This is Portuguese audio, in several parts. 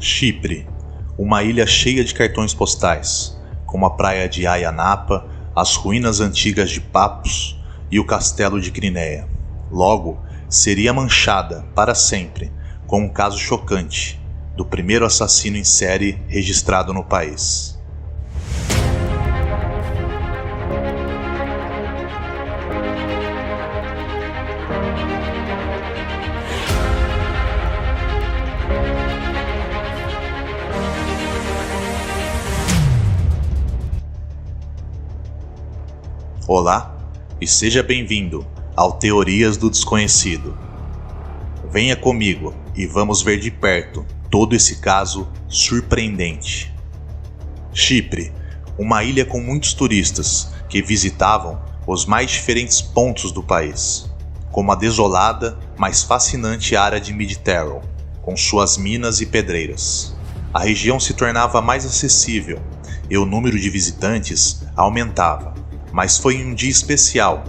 Chipre, uma ilha cheia de cartões postais, como a praia de Ayia Napa, as ruínas antigas de Paphos e o castelo de Crinéia. Logo, seria manchada para sempre com um caso chocante do primeiro assassino em série registrado no país. Olá e seja bem-vindo ao Teorias do Desconhecido. Venha comigo e vamos ver de perto todo esse caso surpreendente. Chipre, uma ilha com muitos turistas que visitavam os mais diferentes pontos do país, como a desolada, mas fascinante área de Mid-Tyrol, com suas minas e pedreiras. A região se tornava mais acessível e o número de visitantes aumentava. Mas foi em um dia especial,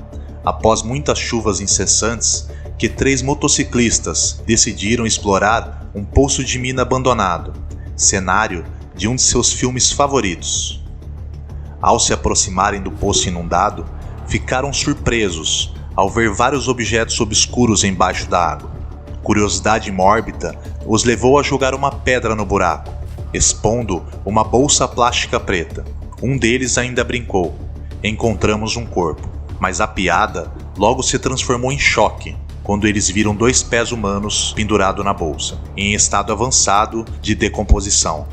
após muitas chuvas incessantes, que 3 motociclistas decidiram explorar um poço de mina abandonado, cenário de um de seus filmes favoritos. Ao se aproximarem do poço inundado, ficaram surpresos ao ver vários objetos obscuros embaixo da água. Curiosidade mórbida os levou a jogar uma pedra no buraco, expondo uma bolsa plástica preta. Um deles ainda brincou: "Encontramos um corpo", mas a piada logo se transformou em choque quando eles viram 2 pés humanos pendurados na bolsa, em estado avançado de decomposição.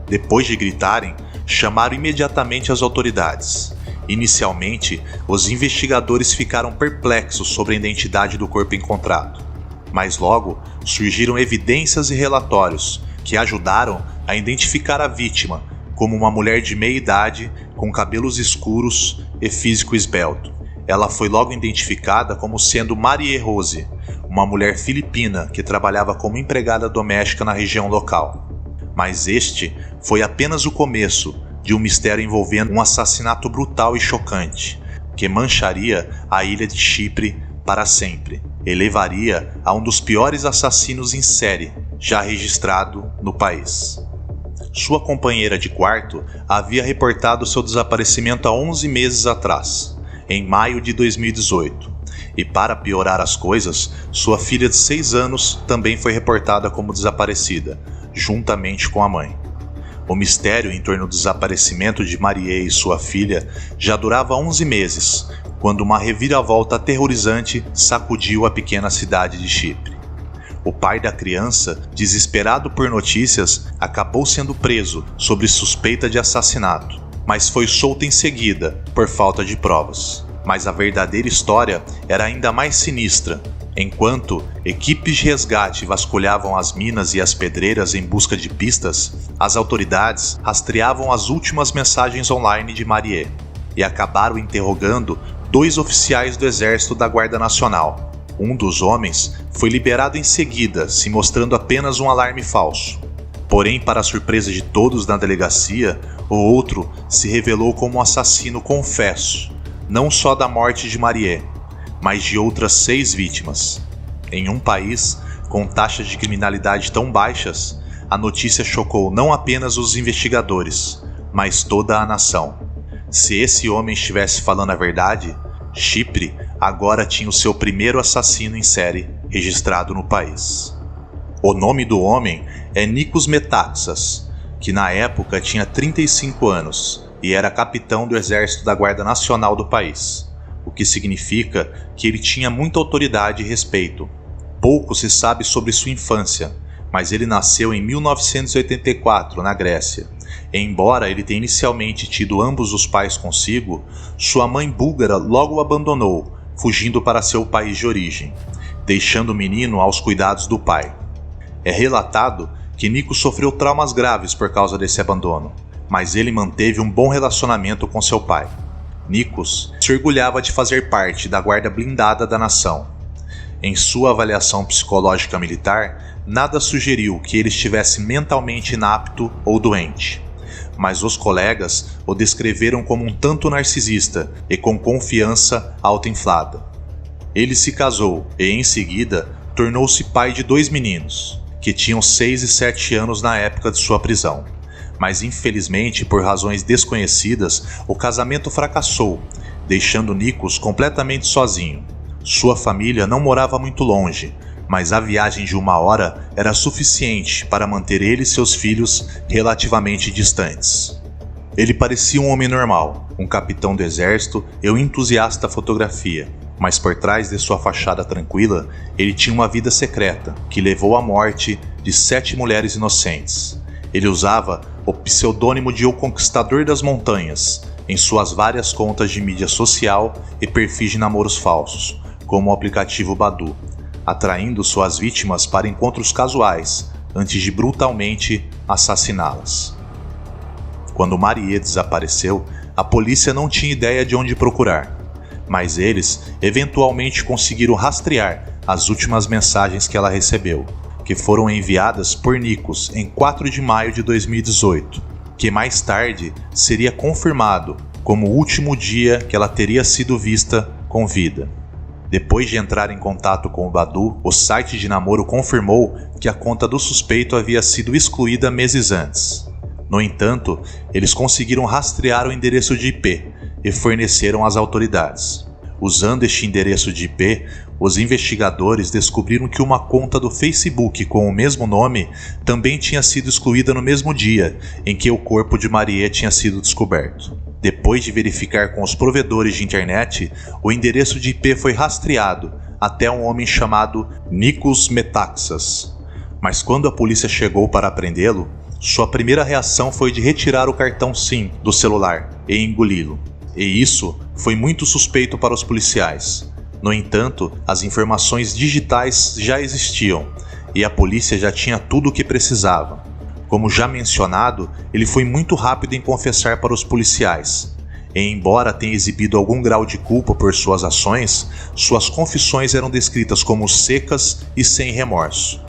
Depois de gritarem, chamaram imediatamente as autoridades. Inicialmente, os investigadores ficaram perplexos sobre a identidade do corpo encontrado, mas logo surgiram evidências e relatórios que ajudaram a identificar a vítima como uma mulher de meia idade, com cabelos escuros e físico esbelto. Ela foi logo identificada como sendo Marie Rose, uma mulher filipina que trabalhava como empregada doméstica na região local. Mas este foi apenas o começo de um mistério envolvendo um assassinato brutal e chocante, que mancharia a ilha de Chipre para sempre e levaria a um dos piores assassinos em série já registrado no país. Sua companheira de quarto havia reportado seu desaparecimento há 11 meses atrás, em maio de 2018. E para piorar as coisas, sua filha de 6 anos também foi reportada como desaparecida, juntamente com a mãe. O mistério em torno do desaparecimento de Marie e sua filha já durava 11 meses, quando uma reviravolta aterrorizante sacudiu a pequena cidade de Chipre. O pai da criança, desesperado por notícias, acabou sendo preso sob suspeita de assassinato, mas foi solto em seguida por falta de provas. Mas a verdadeira história era ainda mais sinistra. Enquanto equipes de resgate vasculhavam as minas e as pedreiras em busca de pistas, as autoridades rastreavam as últimas mensagens online de Marie e acabaram interrogando 2 oficiais do Exército da Guarda Nacional. Um dos homens foi liberado em seguida, se mostrando apenas um alarme falso. Porém, para a surpresa de todos na delegacia, o outro se revelou como um assassino confesso, não só da morte de Marie, mas de outras 6 vítimas. Em um país com taxas de criminalidade tão baixas, a notícia chocou não apenas os investigadores, mas toda a nação. Se esse homem estivesse falando a verdade, Chipre agora tinha o seu primeiro assassino em série registrado no país. O nome do homem é Nikos Metaxas, que na época tinha 35 anos e era capitão do Exército da Guarda Nacional do país, o que significa que ele tinha muita autoridade e respeito. Pouco se sabe sobre sua infância, mas ele nasceu em 1984 na Grécia. E embora ele tenha inicialmente tido ambos os pais consigo, sua mãe búlgara logo o abandonou, fugindo para seu país de origem, deixando o menino aos cuidados do pai. É relatado que Nikos sofreu traumas graves por causa desse abandono, mas ele manteve um bom relacionamento com seu pai. Nikos se orgulhava de fazer parte da guarda blindada da nação. Em sua avaliação psicológica militar, nada sugeriu que ele estivesse mentalmente inapto ou doente, mas os colegas o descreveram como um tanto narcisista e com confiança autoinflada. Ele se casou e, em seguida, tornou-se pai de 2 meninos. que tinham 6 e 7 anos na época de sua prisão. Mas infelizmente, por razões desconhecidas, o casamento fracassou, deixando Nikos completamente sozinho. Sua família não morava muito longe, mas a viagem de 1 hora era suficiente para manter ele e seus filhos relativamente distantes. Ele parecia um homem normal, um capitão do exército e um entusiasta da fotografia, mas por trás de sua fachada tranquila, ele tinha uma vida secreta que levou à morte de 7 mulheres inocentes. Ele usava o pseudônimo de O Conquistador das Montanhas em suas várias contas de mídia social e perfis de namoros falsos, como o aplicativo Badoo, atraindo suas vítimas para encontros casuais antes de brutalmente assassiná-las. Quando Marie desapareceu, a polícia não tinha ideia de onde procurar, mas eles eventualmente conseguiram rastrear as últimas mensagens que ela recebeu, que foram enviadas por Nikos em 4 de maio de 2018, que mais tarde seria confirmado como o último dia que ela teria sido vista com vida. Depois de entrar em contato com o Badoo, o site de namoro confirmou que a conta do suspeito havia sido excluída meses antes. No entanto, eles conseguiram rastrear o endereço de IP e forneceram às autoridades. Usando este endereço de IP, os investigadores descobriram que uma conta do Facebook com o mesmo nome também tinha sido excluída no mesmo dia em que o corpo de Marie tinha sido descoberto. Depois de verificar com os provedores de internet, o endereço de IP foi rastreado até um homem chamado Nikos Metaxas. Mas quando a polícia chegou para prendê-lo, sua primeira reação foi de retirar o cartão SIM do celular e engoli-lo. E isso foi muito suspeito para os policiais. No entanto, as informações digitais já existiam e a polícia já tinha tudo o que precisava. Como já mencionado, ele foi muito rápido em confessar para os policiais. E embora tenha exibido algum grau de culpa por suas ações, suas confissões eram descritas como secas e sem remorso.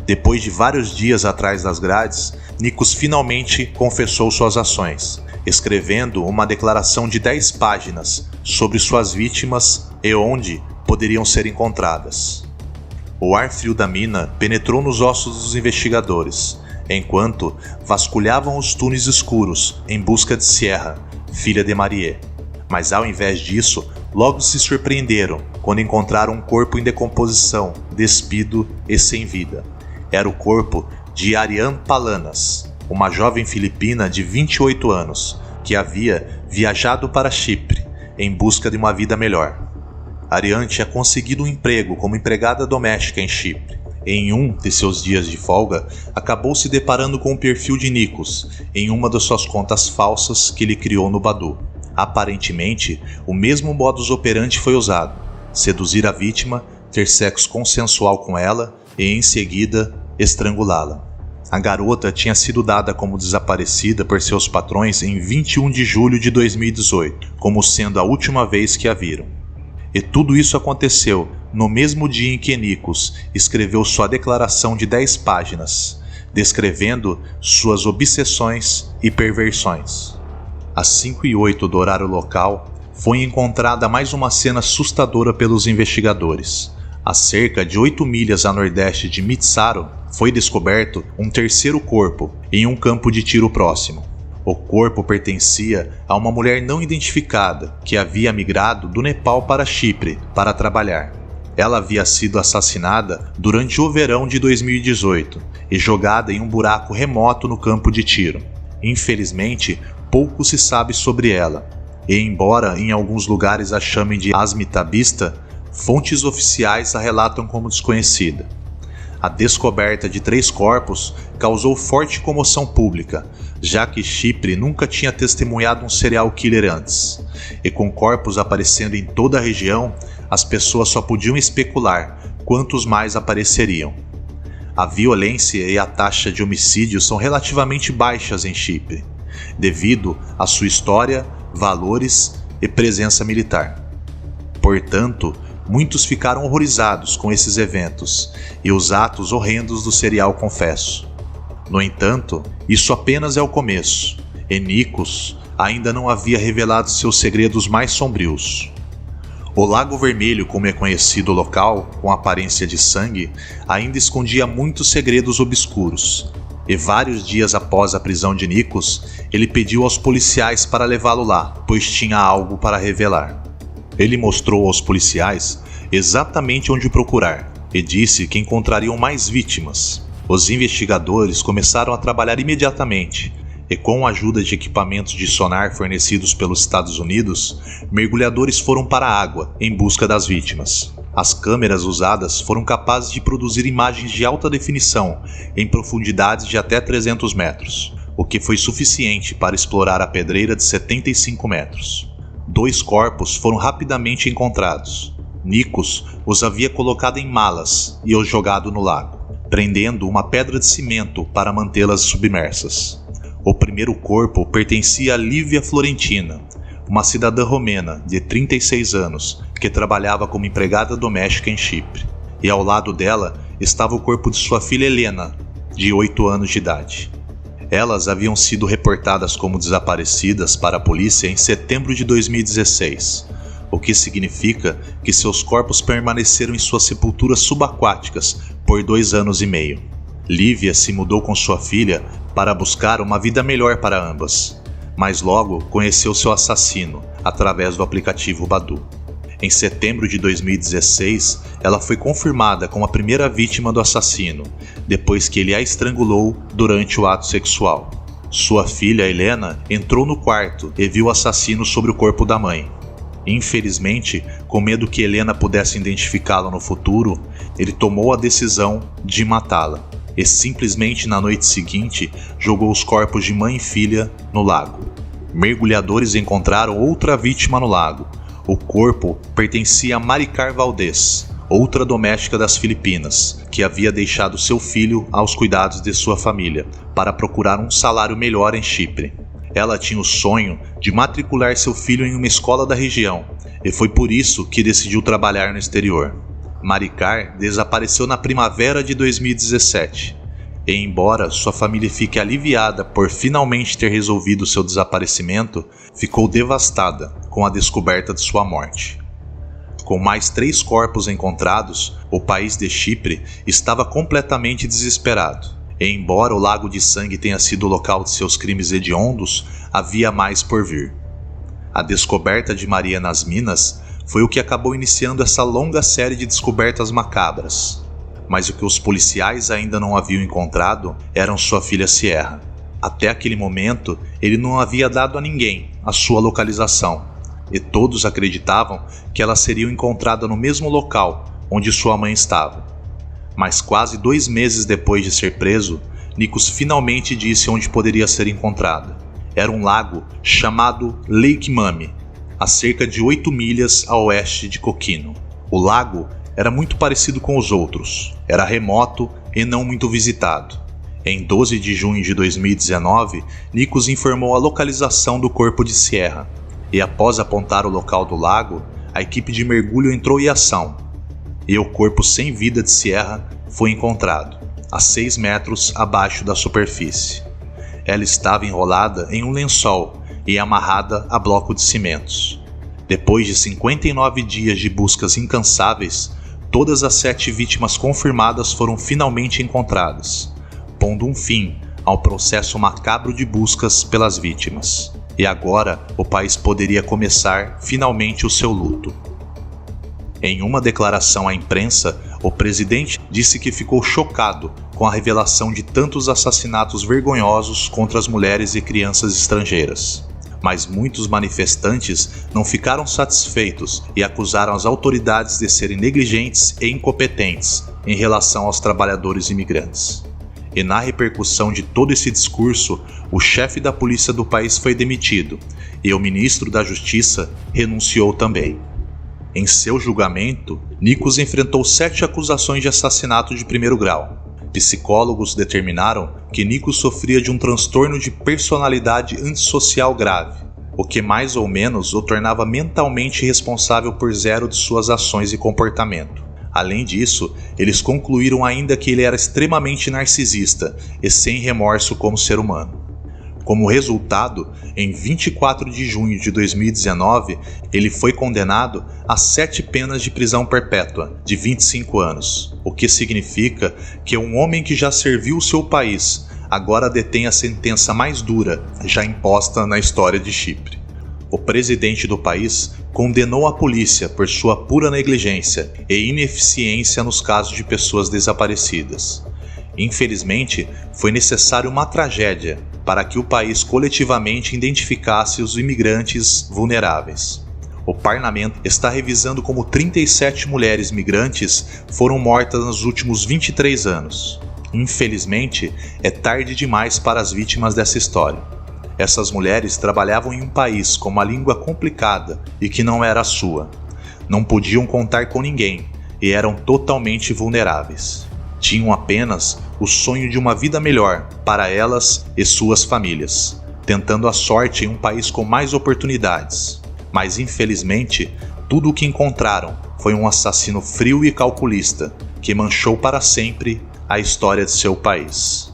Depois de vários dias atrás das grades, Nikos finalmente confessou suas ações, escrevendo uma declaração de 10 páginas sobre suas vítimas e onde poderiam ser encontradas. O ar frio da mina penetrou nos ossos dos investigadores, enquanto vasculhavam os túneis escuros em busca de Sierra, filha de Marie. Mas ao invés disso, logo se surpreenderam quando encontraram um corpo em decomposição, despido e sem vida. Era o corpo de Ariane Palanas, uma jovem filipina de 28 anos, que havia viajado para Chipre em busca de uma vida melhor. Ariane tinha conseguido um emprego como empregada doméstica em Chipre. Em um de seus dias de folga, acabou se deparando com o perfil de Nikos em uma das suas contas falsas que ele criou no Badoo. Aparentemente, o mesmo modus operandi foi usado: seduzir a vítima, ter sexo consensual com ela e, em seguida, estrangulá-la. A garota tinha sido dada como desaparecida por seus patrões em 21 de julho de 2018, como sendo a última vez que a viram. E tudo isso aconteceu no mesmo dia em que Nikos escreveu sua declaração de 10 páginas, descrevendo suas obsessões e perversões. Às 5h08 do horário local, foi encontrada mais uma cena assustadora pelos investigadores. A cerca de 8 milhas a nordeste de Mitsaro, foi descoberto um terceiro corpo em um campo de tiro próximo. O corpo pertencia a uma mulher não identificada que havia migrado do Nepal para Chipre para trabalhar. Ela havia sido assassinada durante o verão de 2018 e jogada em um buraco remoto no campo de tiro. Infelizmente, pouco se sabe sobre ela, e embora em alguns lugares a chamem de Asmitabista, fontes oficiais a relatam como desconhecida. A descoberta de 3 corpos causou forte comoção pública, já que Chipre nunca tinha testemunhado um serial killer antes, e com corpos aparecendo em toda a região, as pessoas só podiam especular quantos mais apareceriam. A violência e a taxa de homicídio são relativamente baixas em Chipre, devido à sua história, valores e presença militar. Portanto, muitos ficaram horrorizados com esses eventos e os atos horrendos do serial confesso. No entanto, isso apenas é o começo, e Nikos ainda não havia revelado seus segredos mais sombrios. O Lago Vermelho, como é conhecido o local, com aparência de sangue, ainda escondia muitos segredos obscuros. E vários dias após a prisão de Nikos, ele pediu aos policiais para levá-lo lá, pois tinha algo para revelar. Ele mostrou aos policiais exatamente onde procurar e disse que encontrariam mais vítimas. Os investigadores começaram a trabalhar imediatamente e, com a ajuda de equipamentos de sonar fornecidos pelos Estados Unidos, mergulhadores foram para a água em busca das vítimas. As câmeras usadas foram capazes de produzir imagens de alta definição em profundidades de até 300 metros, o que foi suficiente para explorar a pedreira de 75 metros. 2 corpos foram rapidamente encontrados. Nikos os havia colocado em malas e os jogado no lago, prendendo uma pedra de cimento para mantê-las submersas. O primeiro corpo pertencia a Lívia Florentina, uma cidadã romena de 36 anos que trabalhava como empregada doméstica em Chipre, e ao lado dela estava o corpo de sua filha Helena, de 8 anos de idade. Elas haviam sido reportadas como desaparecidas para a polícia em setembro de 2016, o que significa que seus corpos permaneceram em suas sepulturas subaquáticas por 2 anos e meio. Lívia se mudou com sua filha para buscar uma vida melhor para ambas, mas logo conheceu seu assassino através do aplicativo Badoo. Em setembro de 2016, ela foi confirmada como a primeira vítima do assassino, depois que ele a estrangulou durante o ato sexual. Sua filha, Helena, entrou no quarto e viu o assassino sobre o corpo da mãe. Infelizmente, com medo que Helena pudesse identificá-la no futuro, ele tomou a decisão de matá-la e simplesmente na noite seguinte jogou os corpos de mãe e filha no lago. Mergulhadores encontraram outra vítima no lago. O corpo pertencia a Maricar Valdez, outra doméstica das Filipinas, que havia deixado seu filho aos cuidados de sua família para procurar um salário melhor em Chipre. Ela tinha o sonho de matricular seu filho em uma escola da região e foi por isso que decidiu trabalhar no exterior. Maricar desapareceu na primavera de 2017 e, embora sua família fique aliviada por finalmente ter resolvido seu desaparecimento, ficou devastada com a descoberta de sua morte. Com mais 3 corpos encontrados, o país de Chipre estava completamente desesperado. E, embora o lago de sangue tenha sido o local de seus crimes hediondos, havia mais por vir. A descoberta de Maria nas minas foi o que acabou iniciando essa longa série de descobertas macabras. Mas o que os policiais ainda não haviam encontrado era sua filha Sierra. Até aquele momento, ele não havia dado a ninguém a sua localização, e todos acreditavam que ela seria encontrada no mesmo local onde sua mãe estava. Mas quase 2 meses depois de ser preso, Nikos finalmente disse onde poderia ser encontrada. Era um lago chamado Lake Mami, a cerca de 8 milhas a oeste de Coquino. O lago era muito parecido com os outros, era remoto e não muito visitado. Em 12 de junho de 2019, Nikos informou a localização do corpo de Sierra, e após apontar o local do lago, a equipe de mergulho entrou em ação, e o corpo sem vida de Sierra foi encontrado, a 6 metros abaixo da superfície. Ela estava enrolada em um lençol e amarrada a bloco de cimentos. Depois de 59 dias de buscas incansáveis, todas as 7 vítimas confirmadas foram finalmente encontradas, pondo um fim ao processo macabro de buscas pelas vítimas. E agora o país poderia começar finalmente o seu luto. Em uma declaração à imprensa, o presidente disse que ficou chocado com a revelação de tantos assassinatos vergonhosos contra as mulheres e crianças estrangeiras. Mas muitos manifestantes não ficaram satisfeitos e acusaram as autoridades de serem negligentes e incompetentes em relação aos trabalhadores imigrantes. E na repercussão de todo esse discurso, o chefe da polícia do país foi demitido e o ministro da Justiça renunciou também. Em seu julgamento, Nikos enfrentou 7 acusações de assassinato de 1º grau. Psicólogos determinaram que Nikos sofria de um transtorno de personalidade antissocial grave, o que mais ou menos o tornava mentalmente responsável por 0 de suas ações e comportamento. Além disso, eles concluíram ainda que ele era extremamente narcisista e sem remorso como ser humano. Como resultado, em 24 de junho de 2019, ele foi condenado a 7 penas de prisão perpétua, de 25 anos, o que significa que um homem que já serviu o seu país agora detém a sentença mais dura já imposta na história de Chipre. O presidente do país condenou a polícia por sua pura negligência e ineficiência nos casos de pessoas desaparecidas. Infelizmente, foi necessária uma tragédia para que o país coletivamente identificasse os imigrantes vulneráveis. O parlamento está revisando como 37 mulheres migrantes foram mortas nos últimos 23 anos. Infelizmente, é tarde demais para as vítimas dessa história. Essas mulheres trabalhavam em um país com uma língua complicada e que não era a sua. Não podiam contar com ninguém e eram totalmente vulneráveis. Tinham apenas o sonho de uma vida melhor para elas e suas famílias, tentando a sorte em um país com mais oportunidades. Mas infelizmente, tudo o que encontraram foi um assassino frio e calculista que manchou para sempre a história de seu país.